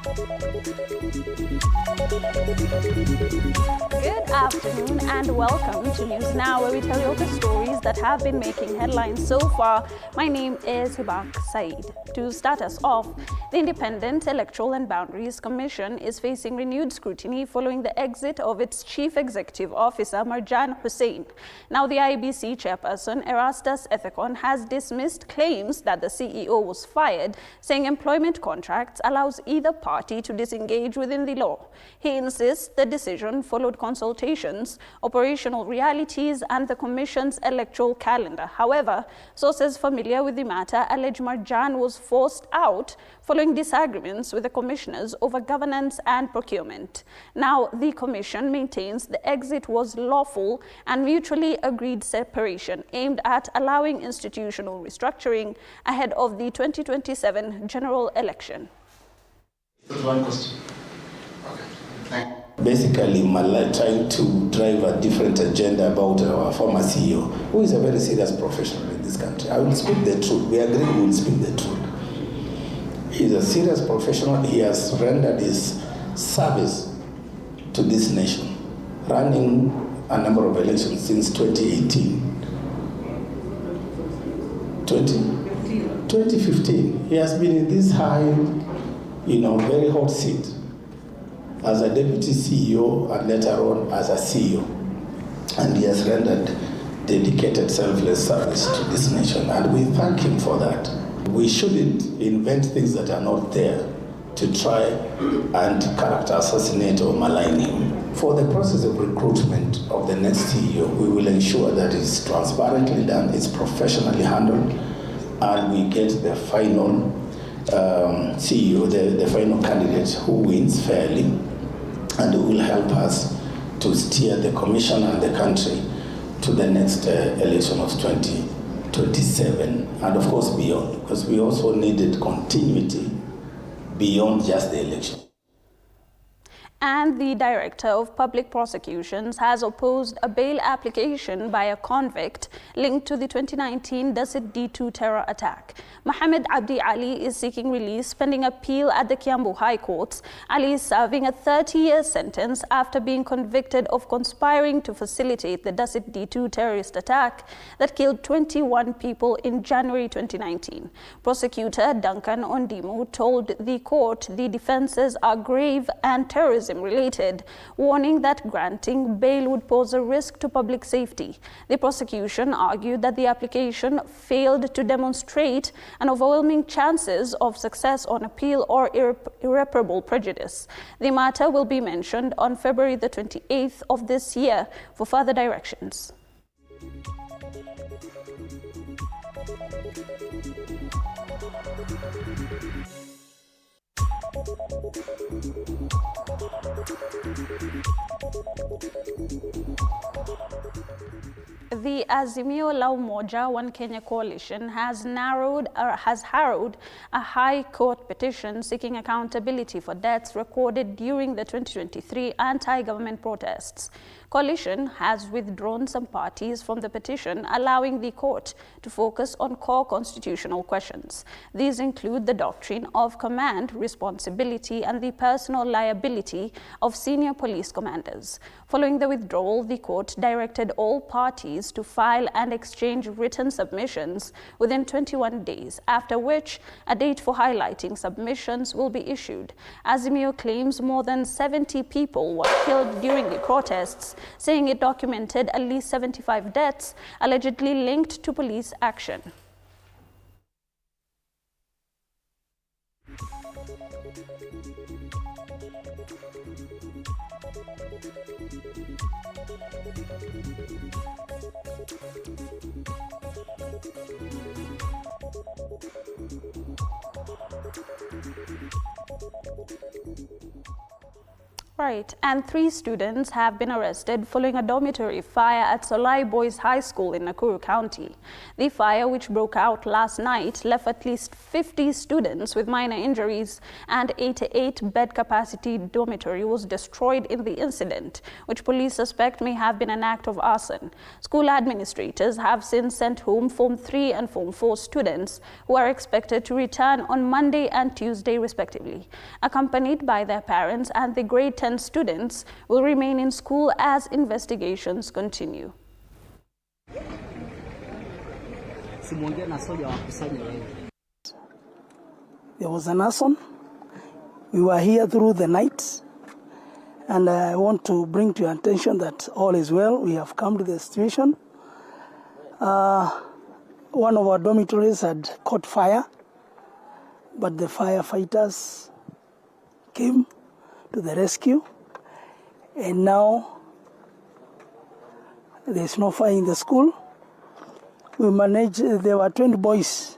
Good afternoon and welcome to News Now, where we tell you the stories that have been making headlines so far. My name is Hibaq Said. To start us off, the Independent Electoral and Boundaries Commission is facing renewed scrutiny following the exit of its Chief Executive Officer, Marjan Hussain. Now, the IEBC chairperson, Erastus Ethekon, has dismissed claims that the CEO was fired, saying employment contracts allows either party to disengage within the law. He insists the decision followed consultations, operational realities, and the Commission's electoral calendar. However, sources familiar with the matter allege Marjan was forced out following disagreements with the commissioners over governance and procurement. Now, the Commission maintains the exit was lawful and mutually agreed separation aimed at allowing institutional restructuring ahead of the 2027 general election. That's one question. Okay. Thank you. Basically, Malay trying to drive a different agenda about our former CEO, who is a very serious professional in this country. I will speak the truth. We agree we will speak the truth. He is a serious professional. He has rendered his service to this nation, running a number of elections since 2018. 2015. He has been in this high, very hot seat as a deputy CEO and later on as a CEO. And he has rendered dedicated, selfless service to this nation, and we thank him for that. We shouldn't invent things that are not there to try and character assassinate or malign him. For the process of recruitment of the next CEO, we will ensure that it's transparently done, it's professionally handled, and we get the final CEO, the final candidate who wins fairly, and who will help us to steer the Commission and the country to the next election of 2027, and of course beyond, because we also needed continuity beyond just the election. And the Director of Public Prosecutions has opposed a bail application by a convict linked to the 2019 Dasit D2 terror attack. Mohammed Abdi Ali is seeking release pending appeal at the Kiambu High Courts. Ali is serving a 30-year sentence after being convicted of conspiring to facilitate the Dasit D2 terrorist attack that killed 21 people in January 2019. Prosecutor Duncan Ondimu told the court the defenses are grave and terrorism related, warning that granting bail would pose a risk to public safety. The prosecution argued that the application failed to demonstrate an overwhelming chances of success on appeal or irreparable prejudice. The matter will be mentioned on February the 28th of this year for further directions. The Azimio la Umoja One Kenya coalition has harrowed a High Court petition seeking accountability for deaths recorded during the 2023 anti-government protests. Coalition has withdrawn some parties from the petition, allowing the court to focus on core constitutional questions. These include the doctrine of command, responsibility, and the personal liability of senior police commanders. Following the withdrawal, the court directed all parties to file and exchange written submissions within 21 days, after which a date for highlighting submissions will be issued. Azimio claims more than 70 people were killed during the protests, saying it documented at least 75 deaths allegedly linked to police action. Right, and 3 students have been arrested following a dormitory fire at Solai Boys High School in Nakuru County. The fire, which broke out last night, left at least 50 students with minor injuries, and 88-bed capacity dormitory was destroyed in the incident, which police suspect may have been an act of arson. School administrators have since sent home Form 3 and Form 4 students, who are expected to return on Monday and Tuesday respectively, accompanied by their parents, and the grade 10 students will remain in school as investigations continue. There was an arson. We were here through the night, and I want to bring to your attention that all is well. We have come to the situation. One of our dormitories had caught fire, but the firefighters came to the rescue, and now there's no fire in the school. We managed, there were 20 boys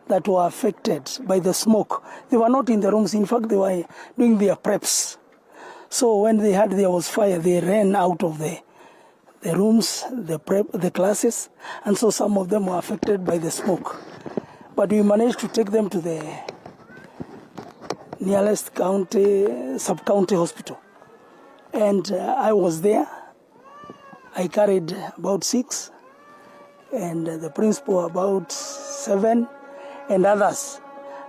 that were affected by the smoke. They were not in the rooms, in fact they were doing their preps. So when they heard there was fire, they ran out of the rooms, the classes, and so some of them were affected by the smoke. But we managed to take them to the nearest county, sub-county hospital. And I was there. I carried about 6, and the principal about 7, and others.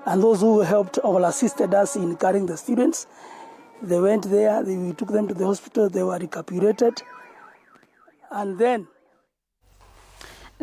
And those who helped or assisted us in carrying the students, they went there, we took them to the hospital, they were recuperated, and then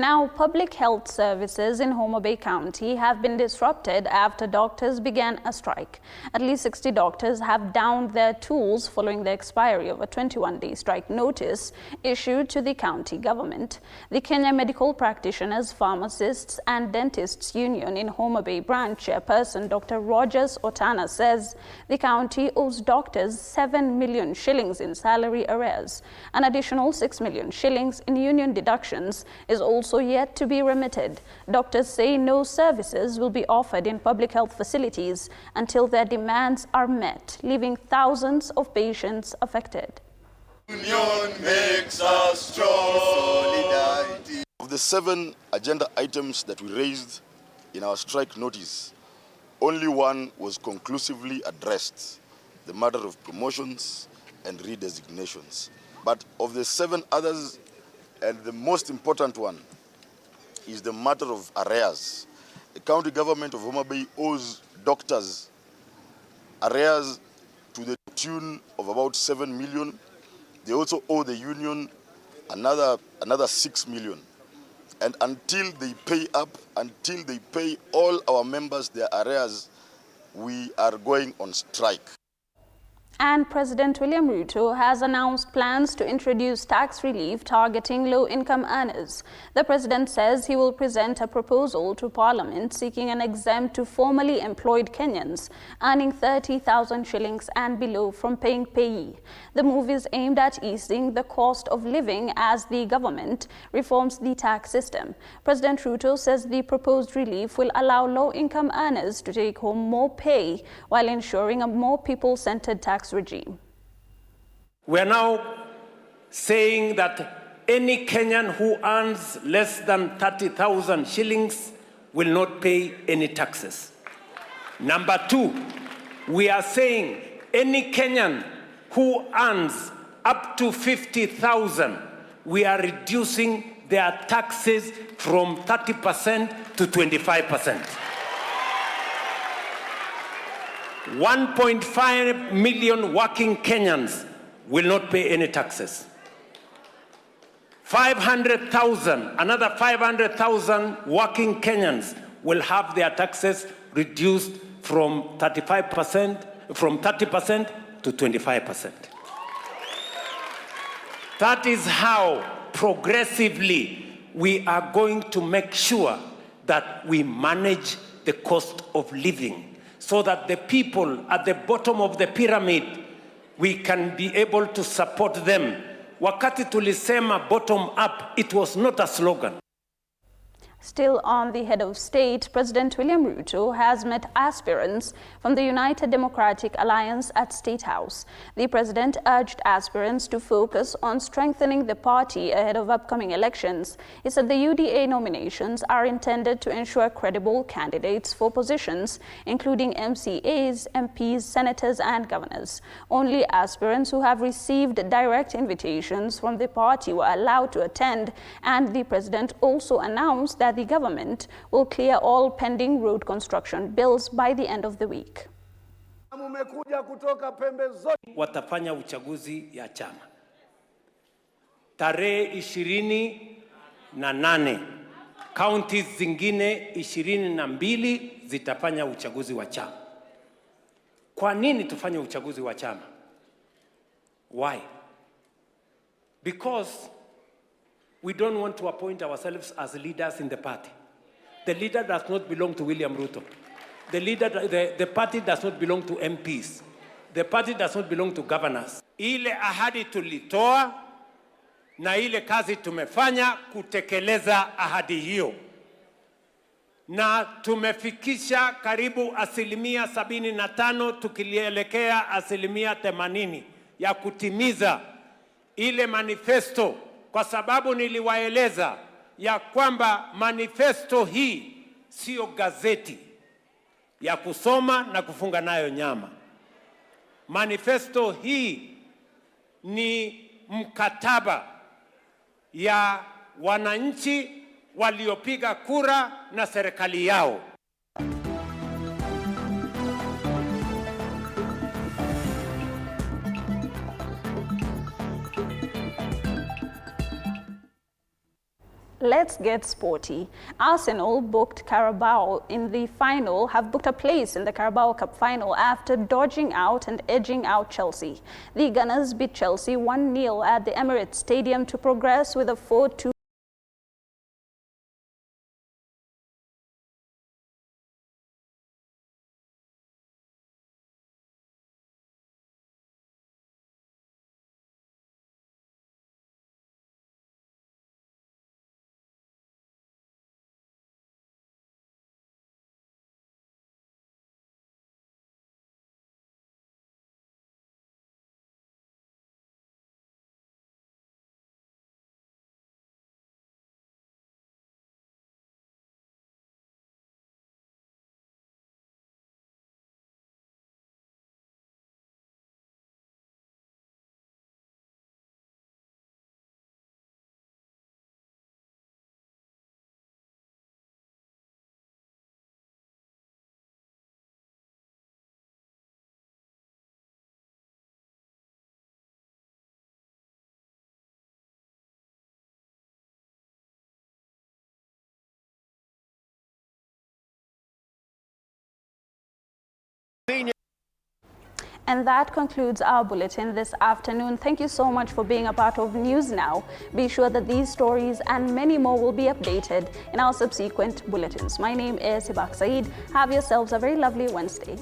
Now, public health services in Homa Bay County have been disrupted after doctors began a strike. At least 60 doctors have downed their tools following the expiry of a 21-day strike notice issued to the county government. The Kenya Medical Practitioners, Pharmacists and Dentists Union in Homa Bay branch chairperson Dr. Rogers Otana says the county owes doctors 7 million shillings in salary arrears. An additional 6 million shillings in union deductions is also yet to be remitted. Doctors say no services will be offered in public health facilities until their demands are met, leaving thousands of patients affected. Union makes us strong. Solidarity. Of the 7 agenda items that we raised in our strike notice, only one was conclusively addressed, the matter of promotions and redesignations. But of the 7 others, and the most important one is the matter of arrears. The county government of Homa Bay owes doctors arrears to the tune of about 7 million. They also owe the union another 6 million. And until they pay up, until they pay all our members their arrears, we are going on strike. And President William Ruto has announced plans to introduce tax relief targeting low-income earners. The president says he will present a proposal to Parliament seeking an exempt to formally employed Kenyans earning 30,000 shillings and below from paying payee. The move is aimed at easing the cost of living as the government reforms the tax system. President Ruto says the proposed relief will allow low-income earners to take home more pay while ensuring a more people-centered tax regime. We are now saying that any Kenyan who earns less than 30,000 shillings will not pay any taxes. Number 2, we are saying any Kenyan who earns up to 50,000, we are reducing their taxes from 30% to 25%. 1.5 million working Kenyans will not pay any taxes. 500,000, another 500,000 working Kenyans will have their taxes reduced from 30% to 25%. That is how progressively we are going to make sure that we manage the cost of living, so that the people at the bottom of the pyramid, we can be able to support them. Wakati tulisema bottom up, it was not a slogan. Still on the head of state, President William Ruto has met aspirants from the United Democratic Alliance at State House. The president urged aspirants to focus on strengthening the party ahead of upcoming elections. He said the UDA nominations are intended to ensure credible candidates for positions, including MCAs, MPs, senators, and governors. Only aspirants who have received direct invitations from the party were allowed to attend, and the president also announced that the government will clear all pending road construction bills by the end of the week. Watafanya uchaguzi ya chama tarehe 28, counties zingine 22 zitafanya uchaguzi wa chama. Kwa nini tufanye uchaguzi wa chama? Why? Because we don't want to appoint ourselves as leaders in the party. The leader does not belong to William Ruto. The party does not belong to MPs. The party does not belong to governors. Ile ahadi tulitoa na ile kazi tumefanya kutekeleza ahadi hiyo. Na tumefikisha karibu 75% tukielekea 80% ya kutimiza ile manifesto, kwa sababu niliwaeleza ya kwamba manifesto hii sio gazeti ya kusoma na kufunga nayo nyama. Manifesto hii ni mkataba ya wananchi waliopiga kura na serikali yao. Let's get sporty. Arsenal booked Carabao in the final, have booked a place in the Carabao Cup final after dodging out and edging out Chelsea. The Gunners beat Chelsea 1-0 at the Emirates Stadium to progress with a 4-2. And that concludes our bulletin this afternoon. Thank you so much for being a part of News Now. Be sure that these stories and many more will be updated in our subsequent bulletins. My name is Hibaq. Have yourselves a very lovely Wednesday.